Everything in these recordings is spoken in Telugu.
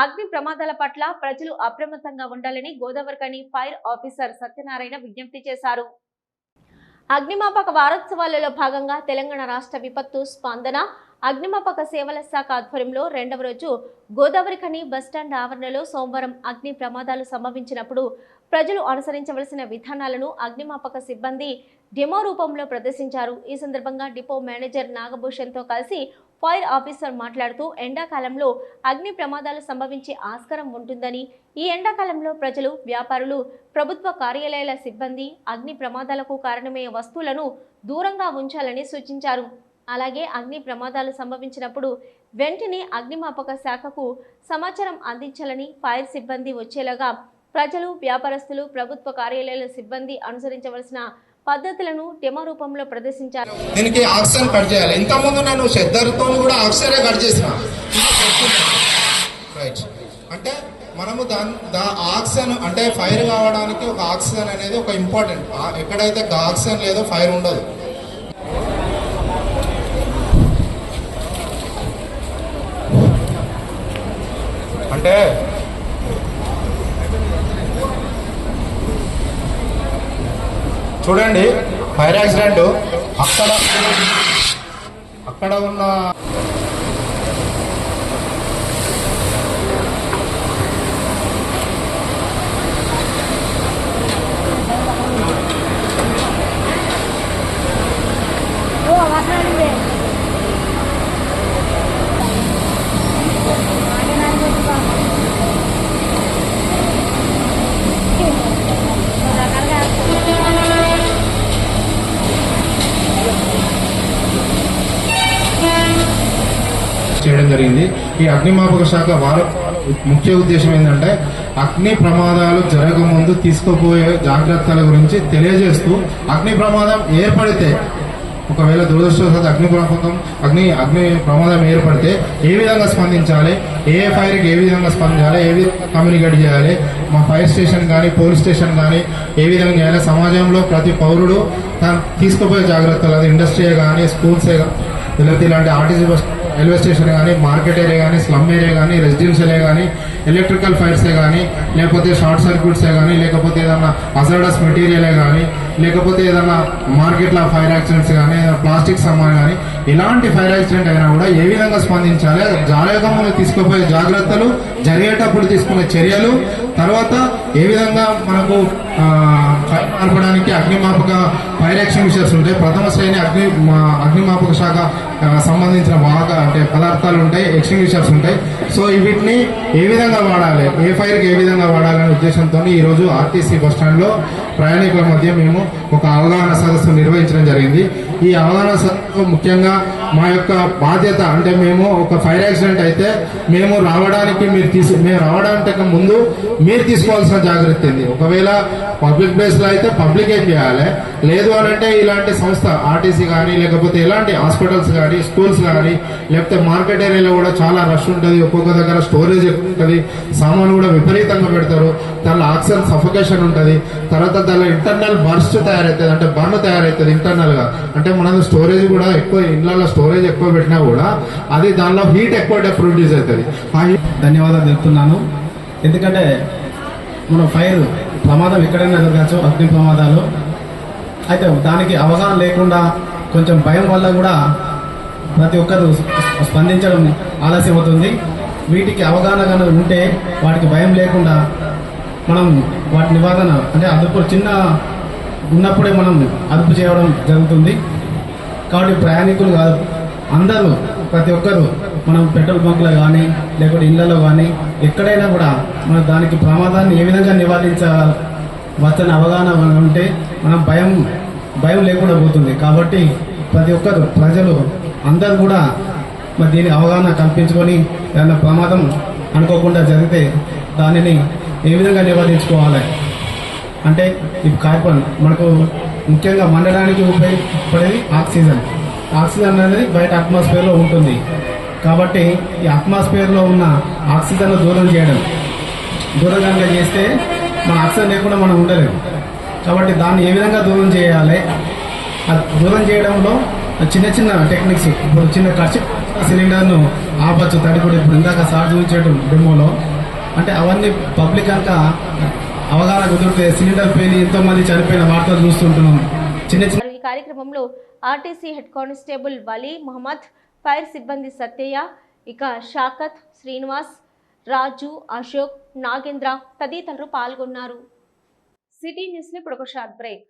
అగ్ని ప్రమాదాల పట్ల ప్రజలు అప్రమత్తంగా ఉండాలని గోదావరిఖని ఫైర్ ఆఫీసర్ సత్యనారాయణ విజ్ఞప్తి చేశారు. అగ్నిమాపక వారోత్సవాలలో భాగంగా తెలంగాణ రాష్ట్ర విపత్తు స్పందన అగ్నిమాపక సేవల శాఖ ఆధ్వర్యంలో 2వ రోజు గోదావరిఖని బస్టాండ్ ఆవరణలో సోమవారం అగ్ని ప్రమాదాలు సంభవించినప్పుడు ప్రజలు అనుసరించవలసిన విధానాలను అగ్నిమాపక సిబ్బంది డెమో రూపంలో ప్రదర్శించారు. ఈ సందర్భంగా డిపో మేనేజర్ నాగభూషణ్తో కలిసి ఫైర్ ఆఫీసర్ మాట్లాడుతూ ఎండాకాలంలో అగ్ని ప్రమాదాలు సంభవించే ఆస్కారం ఉంటుందని, ఈ ఎండాకాలంలో ప్రజలు, వ్యాపారులు, ప్రభుత్వ కార్యాలయాల సిబ్బంది అగ్ని ప్రమాదాలకు కారణమయ్యే వస్తువులను దూరంగా ఉంచాలని సూచించారు. అలాగే అగ్ని ప్రమాదాలు సంభవించినప్పుడు వెంటనే అగ్నిమాపక శాఖకు సమాచారం అందించాలని, ఫైర్ సిబ్బంది వచ్చేలాగా ప్రజలు, వ్యాపారస్తులు, ప్రభుత్వ కార్యాలయాల సిబ్బంది అనుసరించవలసిన పద్ధతులను డెమో రూపంలో ప్రదర్శించారు. దీనికి ఆక్సిజన్ కట్ చేయాలి. ఇంతకుముందు నేను షెద్దర్తో కూడా ఆక్సిజనే కట్ చేసిన. రైట్, అంటే మనము ఆక్సిజన్ అంటే ఫైర్ కావడానికి ఒక ఆక్సిజన్ అనేది ఒక ఇంపార్టెంట్. ఎక్కడైతే ఆక్సిజన్ లేదో ఫైర్ ఉండదు. అంటే చూడండి, ఫైర్ యాక్సిడెంట్ అక్కడ ఉన్న చేయడం జరిగింది. ఈ అగ్నిమాపక శాఖ ముఖ్య ఉద్దేశం ఏంటంటే అగ్ని ప్రమాదాలు జరగకముందు తీసుకోబోయే జాగ్రత్తల గురించి తెలియజేస్తూ, అగ్ని ప్రమాదం ఏర్పడితే ఒకవేళ దురదృష్టవశాత్తు అగ్ని ప్రమాదం ఏర్పడితే ఏ విధంగా స్పందించాలి, ఏ ఫైర్కి ఏ విధంగా స్పందించాలి, ఏ విధంగా కమ్యూనికేట్ చేయాలి, మా ఫైర్ స్టేషన్ కానీ పోలీస్ స్టేషన్ కానీ ఏ విధంగా చేయాలి, సమాజంలో ప్రతి పౌరుడు తీసుకోబోయే జాగ్రత్తలు, అది ఇండస్ట్రీయే కానీ, స్కూల్సే కానీ, లేకపోతే ఇలాంటి ఆర్టీసీ బస్, రైల్వే స్టేషన్ కానీ, మార్కెట్ ఏరియా కానీ, స్లమ్ ఏరియా కానీ, రెసిడెన్షియలే కానీ, ఎలక్ట్రికల్ ఫైర్సే కానీ, లేకపోతే షార్ట్ సర్క్యూట్సే కానీ, లేకపోతే ఏదన్నా హజార్డస్ మెటీరియలే కానీ, లేకపోతే ఏదన్నా మార్కెట్లో ఫైర్ యాక్సిడెంట్స్ కానీ, ప్లాస్టిక్ సామాన్ కానీ, ఇలాంటి ఫైర్ యాక్సిడెంట్ అయినా కూడా ఏ విధంగా స్పందించాలి, జరగకముందు తీసుకోపోయే జాగ్రత్తలు, జరిగేటప్పుడు తీసుకునే చర్యలు, తర్వాత ఏ విధంగా మనకు ఆర్పడానికి అగ్నిమాపక ఫైర్ ఎక్స్టింగ్విషర్స్ ఉంటాయి. ప్రథమ శ్రేణి అగ్నిమాపక శాఖ సంబంధించిన అంటే పదార్థాలు ఉంటాయి, ఎక్స్టింగ్విషర్స్ ఉంటాయి. సో వీటిని ఏ విధంగా వాడాలి, ఏ ఫైర్కి ఏ విధంగా వాడాలనే ఉద్దేశంతో ఈరోజు ఆర్టీసీ బస్టాండ్లో ప్రయాణికుల మధ్య మేము ఒక అవగాహన సదస్సు నిర్వహించడం జరిగింది. ఈ అవగాహన సదస్సు ముఖ్యంగా మా యొక్క బాధ్యత అంటే మేము ఒక ఫైర్ యాక్సిడెంట్ అయితే మేము రావడానికి రావడానికి ముందు మీరు తీసుకోవాల్సిన జాగ్రత్త ఏంది. ఒకవేళ పబ్లిక్ ప్లేస్లో అయితే పబ్లిక్ ఏం చేయాలి, లేదు అని అంటే ఇలాంటి సంస్థ ఆర్టీసీ కానీ, లేకపోతే ఇలాంటి హాస్పిటల్స్ కానీ, స్కూల్స్ కానీ, లేకపోతే మార్కెట్ ఏరియాలో కూడా చాలా రష్ ఉంటుంది. ఒక్కొక్క దగ్గర స్టోరేజ్ ఎక్కువ ఉంటుంది, సామాను కూడా విపరీతంగా పెడతారు, దానిలో ఆక్సిజన్ సఫోకేషన్ ఉంటుంది. తర్వాత దానిలో ఇంటర్నల్ బర్స్ట్ తయారవుతుంది, అంటే బర్న్ తయారవుతుంది ఇంటర్నల్గా. అంటే మనం స్టోరేజ్ కూడా ఎక్కువ, ఇళ్లలో స్టోరేజ్ ఎక్కువ పెట్టినా కూడా అది దానిలో హీట్ ఎక్కువ ప్రొడ్యూస్ అవుతుంది. ధన్యవాదాలు చెప్తున్నాను. ఎందుకంటే మనం ఫైర్ ప్రమాదం ఎక్కడైనా జరగచ్చు, అగ్ని ప్రమాదాలు. అయితే దానికి అవగాహన లేకుండా కొంచెం భయం వల్ల కూడా ప్రతి ఒక్కరు స్పందించడం ఆలస్యం అవుతుంది. వీటికి అవగాహన ఉంటే వాటికి భయం లేకుండా మనం వాటి నివారణ అంటే అదుపు చిన్న ఉన్నప్పుడే మనం అదుపు చేయడం జరుగుతుంది. కాబట్టి ప్రయాణికులు కాదు, అందరూ ప్రతి ఒక్కరు మనం పెట్రోల్ బంకులో కానీ, లేకపోతే ఇళ్లలో కానీ, ఎక్కడైనా కూడా మనం దానికి ప్రమాదాన్ని ఏ విధంగా నివారించవచ్చని అవగాహన ఉంటే మనం భయం లేకుండా పోతుంది. కాబట్టి ప్రతి ఒక్కరు ప్రజలు అందరూ కూడా మరి దీని అవగాహన కల్పించుకొని ఏదైనా ప్రమాదం అనుకోకుండా జరిగితే దానిని ఏ విధంగా నివారించుకోవాలి అంటే ఈ కార్బన్ మనకు ముఖ్యంగా మండడానికి ఉపయోగపడేది ఆక్సిజన్ అనేది బయట అట్మాస్ఫియర్లో ఉంటుంది. కాబట్టి ఈ అట్మాస్ఫియర్లో ఉన్న ఆక్సిజన్ను దూరంగా చేస్తే మన ఆక్సిజన్ లేకుండా మనం ఉండలేము. కాబట్టి దాన్ని ఏ విధంగా దూరం చేయాలి, దూరం చేయడంలో చిన్న చిన్న టెక్నిక్స్, ఇప్పుడు చిన్న ఖర్చు సిలిండర్ను ఆపచ్చు తడిపడి ఇప్పుడు ఇందాక సార్ చూపించేటు డెమోలో అంటే అవన్నీ పబ్లిక్ కనుక అవగాహన కుదిరితే సిలిండర్ పేలి ఎంతో మంది చనిపోయిన వార్తలు చూస్తుంటున్నాం. చిన్న చిన్న ఈ కార్యక్రమంలో RTC head constable Wali Mohammed, fire సిబ్బంది సత్యయ్య, ఇక షాకత్, శ్రీనివాస్, రాజు, అశోక్, నాగేంద్ర తదితరులు పాల్గొన్నారు. సిటీ న్యూస్ లో ఇప్పుడు ఒక షార్ట్ బ్రేక్.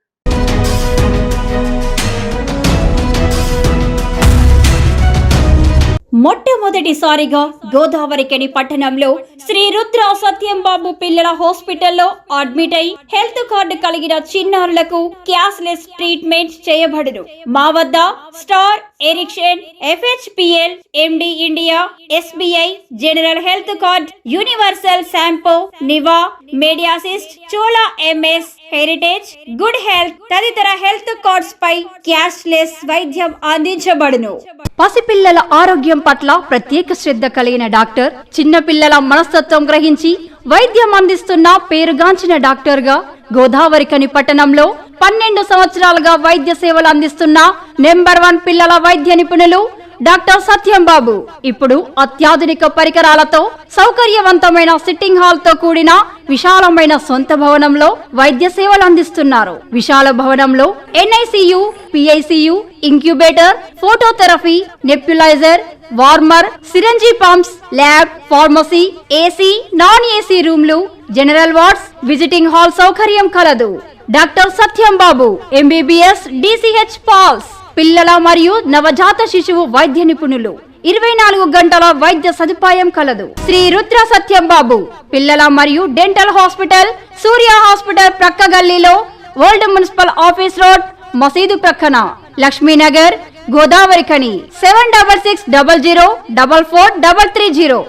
మొట్టమొదటిసారిగా గోదావరికని పట్టణంలో శ్రీ రుద్ర సత్యంబాబు పిల్లల హాస్పిటల్లో అడ్మిట్ అయి హెల్త్ కార్డు కలిగిన చిన్నారులకు క్యాష్లెస్ ట్రీట్మెంట్ చేయబడును. మా వద్ద Star, Ericson, FHPL, MD India, SBI, general health card, Universal Sompo, Niva, Mediassist, Chola MS, Heritage, Good Health తదితర హెల్త్ కార్డ్స్ పై క్యాష్లెస్ వైద్యం అందించబడును. పసిపిల్లల ఆరోగ్యం పట్ల ప్రత్యేక శ్రద్ధ కలిగిన డాక్టర్, చిన్నపిల్లల మనస్తత్వం గ్రహించి వైద్యం అందిస్తున్న పేరుగాంచిన డాక్టర్ గా గోదావరికని పట్టణంలో 12 సంవత్సరాలుగా వైద్య సేవలు అందిస్తున్న నెంబర్ 1 పిల్లల వైద్య నిపుణులు డాక్టర్ సత్యంబాబు ఇప్పుడు అత్యాధునిక పరికరాలతో సౌకర్యవంతమైన సిట్టింగ్ హాల్ తో కూడిన విశాలమైన సొంత భవనంలో వైద్య సేవలు అందిస్తున్నారు. విశాల భవనంలో NICU, PICU, incubator, phototherapy, nebulizer, warmer, syringe pumps, lab, pharmacy, AC, non AC రూమ్లు, జనరల్ వార్డ్స్, విజిటింగ్ హాల్ సౌకర్యం కలదు. డాక్టర్ సత్యంబాబు MBBS, DCH పాల్స్, పిల్లల మరియు నవజాత శిశువు వైద్య నిపుణులు, 24 గంటల వైద్య సదుపాయం కలదు. శ్రీ రుద్ర సత్యంబాబు పిల్లల మరియు డెంటల్ హాస్పిటల్, సూర్య హాస్పిటల్ ప్రక్క గల్లీలో, ఓల్డ్ మున్సిపల్ ఆఫీస్ రోడ్, మసీదు ప్రక్కన, లక్ష్మీనగర్, గోదావరికని. 7660044330.